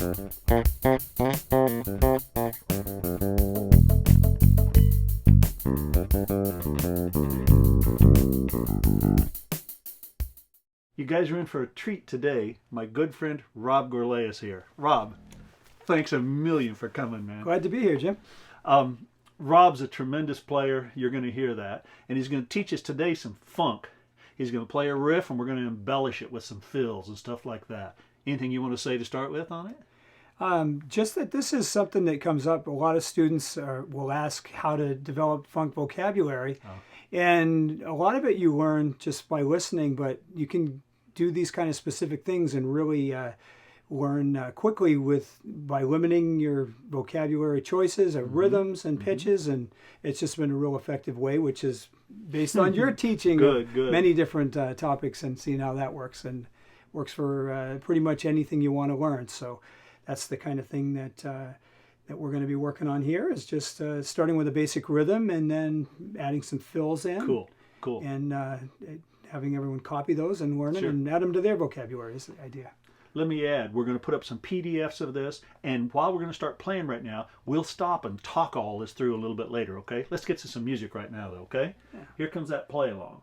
You guys are in for a treat today. My good friend Rob Gourlay is here. Rob, thanks a million for coming, man. Glad to be here, Jim. Rob's a tremendous player. You're going to hear that. And he's going to teach us today some funk. He's going to play a riff and we're going to embellish it with some fills and stuff like that. Anything you want to say to start with on it? Just that this is something that comes up. A lot of students will ask how to develop funk vocabulary. Oh. And a lot of it you learn just by listening, but you can do these kind of specific things and really learn quickly by limiting your vocabulary choices of rhythms and pitches, and it's just been a real effective way, which is based on your teaching of many different topics and seeing how that works, and works for pretty much anything you want to learn. So that's the kind of thing that we're going to be working on here, is just starting with a basic rhythm and then adding some fills in. Cool. And having everyone copy those and learn them and add them to their vocabulary is the idea. Let me add, we're going to put up some PDFs of this, and while we're going to start playing right now, we'll stop and talk all this through a little bit later, okay? Let's get to some music right now, though, okay? Yeah. Here comes that play along.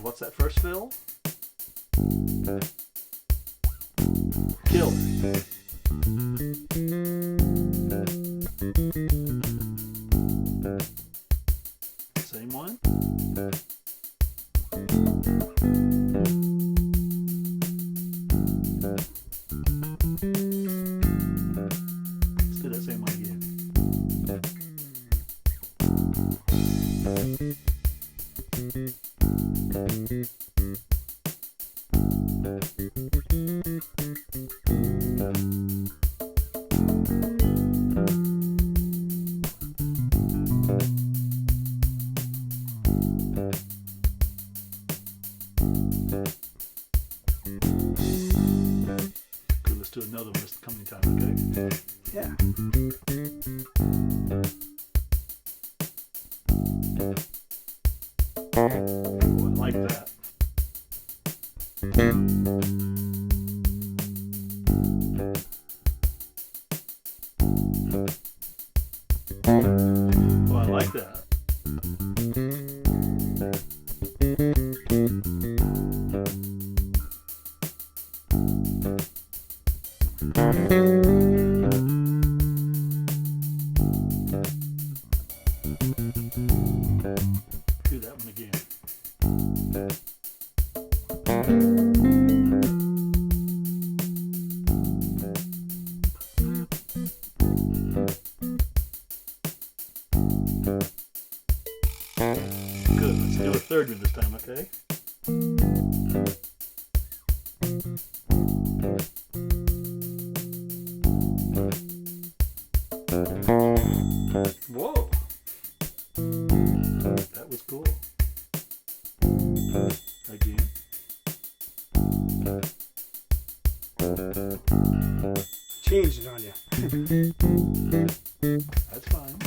What's that first fill? Killer. Same one. Let's do that same one again. Good, let's do another one this coming time, okay? Yeah. Oh, I like that. Oh, I like that. Do that one again. Good, let's do a third one this time, okay? Whoa! That was cool. Again. Changed it on you. That's fine.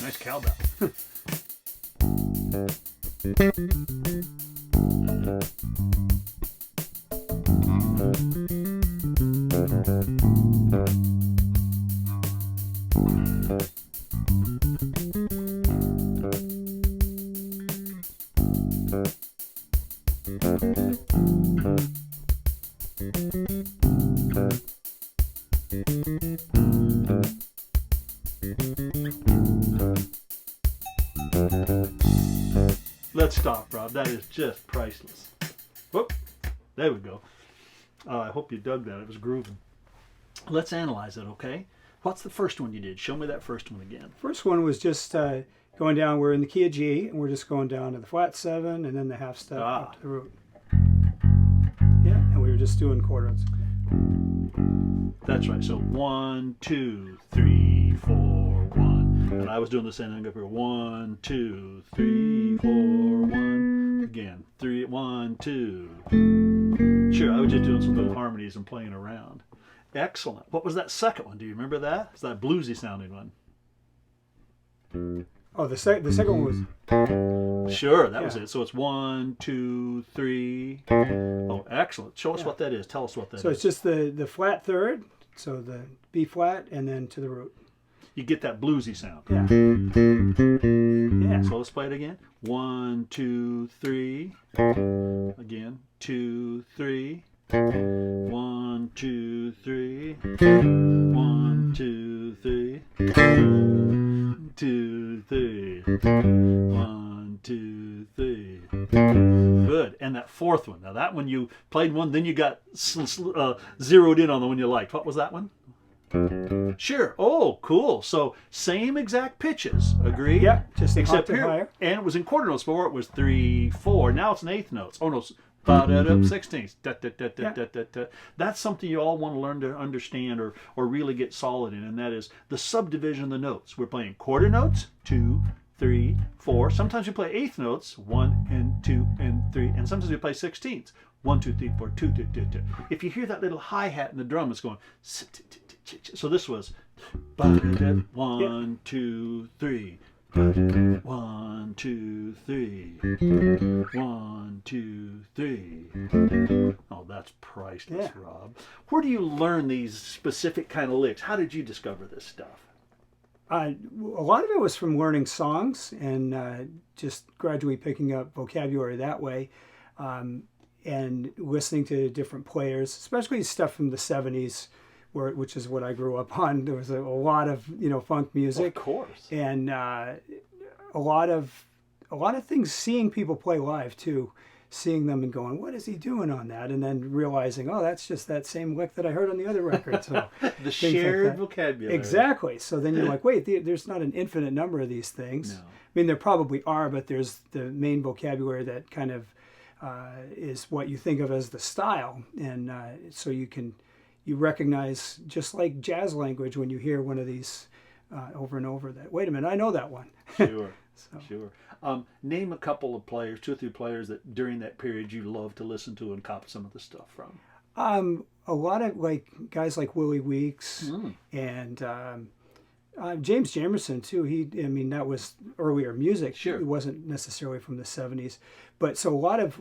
Nice cowbell. Let's stop, Rob. That is just priceless. Whoop. There we go. I hope you dug that. It was grooving. Let's analyze it, okay? What's the first one you did? Show me that first one again. First one was just going down. We're in the key of G, and we're just going down to the flat 7, and then the half step up to the root. Yeah, and we were just doing quarter notes. That's right. So 1, 2, 3, 4, 1. And I was doing the same thing up here. 1, 2, 3, 4, 1. Again. 3, 1, 2. Sure, I was just doing some little harmonies and playing around. Excellent. What was that second one? Do you remember that? It's that bluesy sounding one. Oh, the second one was... Sure, that was it. So it's 1, 2, 3. Oh, excellent. Show us what that is. Tell us what that is. So it's just the flat third, so the B flat, and then to the root. You get that bluesy sound. Yeah. Yeah. So let's play it again. 1, 2, 3. Again. 2, 3. 1, 2, 3. 1, 2, 3. 2, 3. 1, 2, 3. Good. And that fourth one. Now that one you played one, then you got zeroed in on the one you liked. What was that one? Sure. Oh, cool. So same exact pitches. Agreed? Yeah. Just except here. Higher. And it was in quarter notes before. It was 3, 4. Now it's in eighth notes. Oh no. Ba-da-da, 16ths. That's something you all want to learn to understand or really get solid in, and that is the subdivision of the notes. We're playing quarter notes, 2, 3, 4. Sometimes we play eighth notes, 1 and 2 and 3, and sometimes we play 16ths, 1, 2, 3, 4, 2, 2, 2, 2. If you hear that little hi-hat in the drum, it's going. So this was 1, 2, 3. 1, 2, 3. 1, 2, 3. Oh, that's priceless, Rob. Where do you learn these specific kind of licks? How did you discover this stuff? A lot of it was from learning songs and just gradually picking up vocabulary that way, and listening to different players, especially stuff from the 70s. Which is what I grew up on. There was a lot of funk music, of course, and a lot of things. Seeing people play live too, seeing them and going, "What is he doing on that?" And then realizing, "Oh, that's just that same lick that I heard on the other record." So the shared vocabulary. Exactly. So then you're like, "Wait, there's not an infinite number of these things." No. I mean, there probably are, but there's the main vocabulary that kind of is what you think of as the style, and so you recognize, just like jazz language, when you hear one of these over and over, that, wait a minute, I know that one. Sure, sure. Name a couple of players, 2 or 3 players that during that period you loved to listen to and copy some of the stuff from. A lot of guys like Willie Weeks and James Jamerson too. That was earlier music. Sure. It wasn't necessarily from the 70s. But so a lot of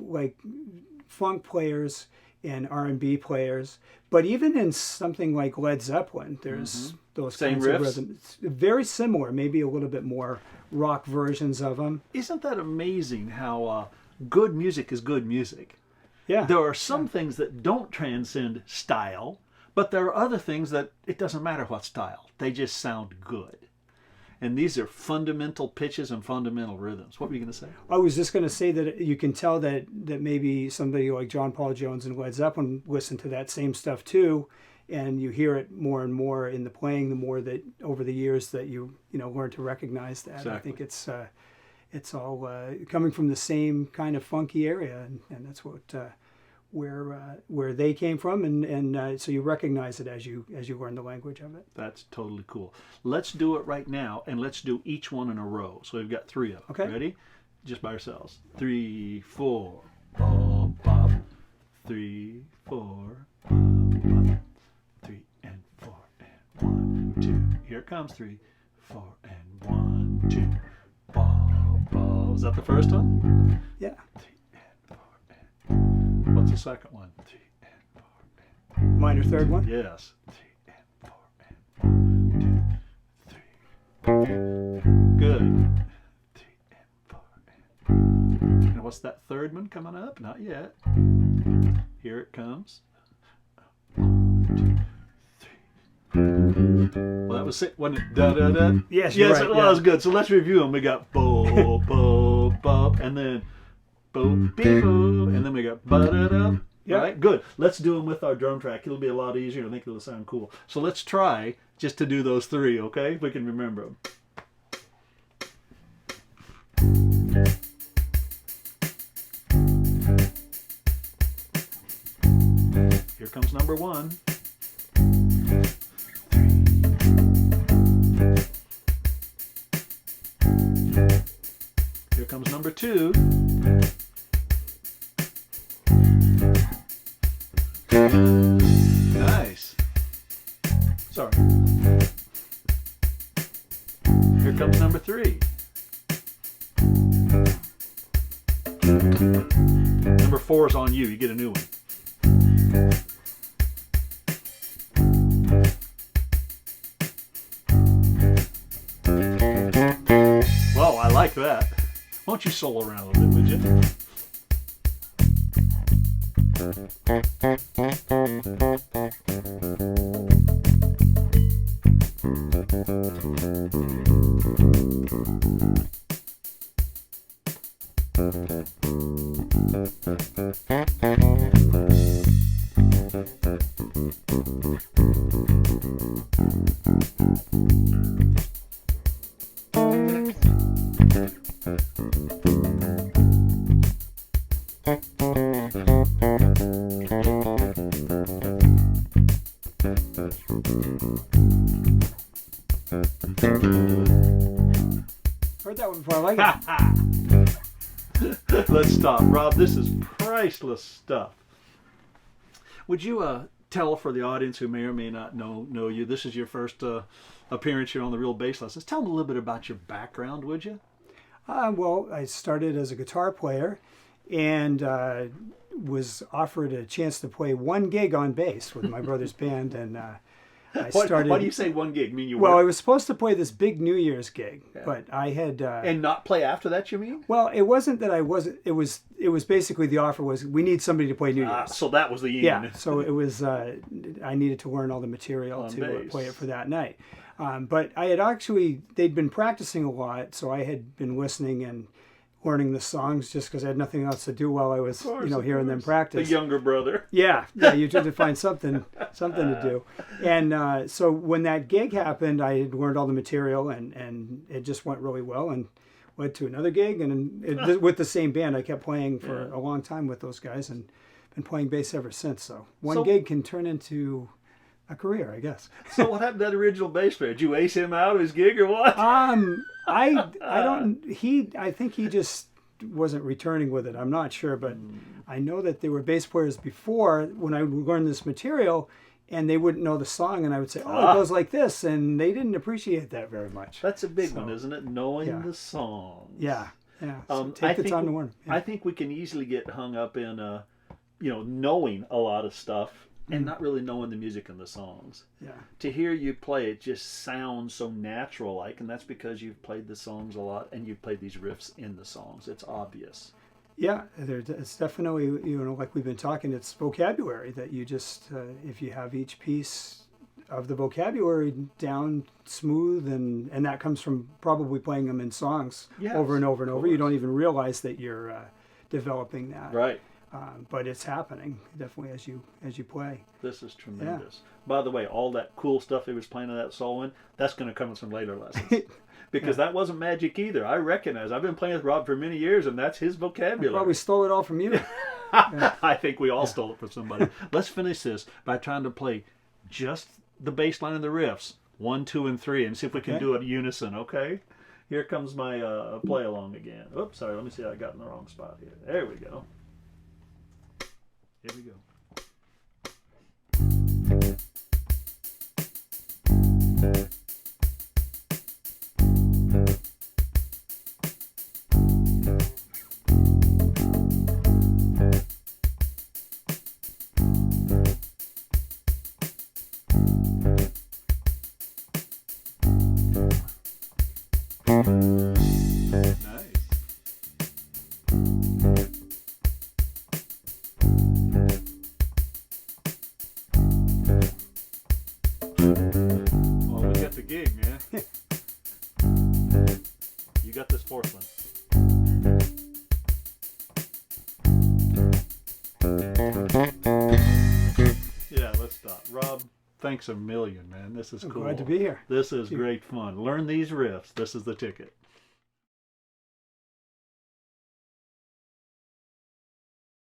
funk players and R&B players, but even in something like Led Zeppelin, there's those same kinds riffs? of rhythms. Very similar, maybe a little bit more rock versions of them. Isn't that amazing how good music is good music? Yeah. There are some things that don't transcend style, but there are other things that it doesn't matter what style. They just sound good. And these are fundamental pitches and fundamental rhythms. What were you going to say? I was just going to say that you can tell that maybe somebody like John Paul Jones and Led Zeppelin listened to that same stuff too, and you hear it more and more in the playing. The more that over the years that you learn to recognize that. Exactly. I think it's all coming from the same kind of funky area, and that's what where they came from, and so you recognize it as you learn the language of it. That's totally cool. Let's do it right now, and let's do each one in a row. So we've got 3 of them. Okay. Ready? Just by ourselves. 3, 4, bop, bop. 3, 4, bop, bop. 3 and 4 and 1, 2. Here it comes. 3, 4 and 1, 2. Bop, bop. Was that the first one? Yeah. 3 and 4 and. What's the second one? 3 and 4 and. Minor third one? Yes. 3 and 4 and 1, 2, 3. Good. 3 and 4 and. And what's that third one coming up? Not yet. Here it comes. 1, 2, 3, was wasn't it da da da? Yes, you're yes, right, it yeah. was good. So let's review them. We got bo bo bo, and then bo beep boo, and then we got ba da da. Yeah. Right, good. Let's do them with our drum track. It'll be a lot easier. I think it'll sound cool. So let's try just to do those three, okay? If we can remember them. Here comes number one. Here comes number two. Nice. Sorry. Here comes number three. Number four is on you. You get a new one. Well, I like that. Why don't you solo around a little bit, would you? Heard that one before. I like it. Let's stop. Rob, this is priceless stuff. Would you tell for the audience who may or may not know you, this is your first appearance here on the Real Bass Lessons. Tell them a little bit about your background, would you? Well, I started as a guitar player and was offered a chance to play one gig on bass with my brother's band, and I started. Why do you say one gig? I mean, Well, I was supposed to play this big New Year's gig, but I had and not play after that. You mean? Well, it wasn't that I wasn't. It was basically the offer was we need somebody to play New Year's. So that was the end. Yeah. So it was. I needed to learn all the material to bass. play it for that night. But I had actually they'd been practicing a lot, so I had been listening and learning the songs just because I had nothing else to do while I was hearing them practice. The younger brother. Yeah, you tried to find something to do. And so when that gig happened, I had learned all the material, and it just went really well, and led to another gig. And with the same band, I kept playing for a long time with those guys, and been playing bass ever since. So one gig can turn into a career, I guess. So what happened to that original bass player? Did you ace him out of his gig or what? I think he just wasn't returning with it. I'm not sure, but I know that there were bass players before when I learned this material, and they wouldn't know the song, and I would say, "Oh, it goes like this," and they didn't appreciate that very much. That's a big one, isn't it? Knowing the songs. Yeah. So take the time to learn. Yeah. I think we can easily get hung up in, knowing a lot of stuff and not really knowing the music and the songs. Yeah. To hear you play it just sounds so natural like, and that's because you've played the songs a lot and you've played these riffs in the songs. It's obvious. Yeah, it's definitely, like we've been talking, it's vocabulary that you just, if you have each piece of the vocabulary down smooth, and that comes from probably playing them in songs over and over and over. You don't even realize that you're developing that. Right. But it's happening definitely as you play. This is tremendous. Yeah. By the way, all that cool stuff he was playing in that solo in, that's going to come in some later lessons. Because that wasn't magic either. I recognize. I've been playing with Rob for many years, and that's his vocabulary. I probably stole it all from you. I think we all stole it from somebody. Let's finish this by trying to play just the bass line and the riffs, 1, 2, and 3, and see if we can do it unison. Okay. Here comes my play along again. Oops, sorry. Let me see. I got in the wrong spot here. There we go. Here we go. Well, we got the gig. You got this fourth one. Yeah, let's stop. Rob, thanks a million, man. This is cool. Glad to be here. This is great fun. Learn these riffs. This is the ticket.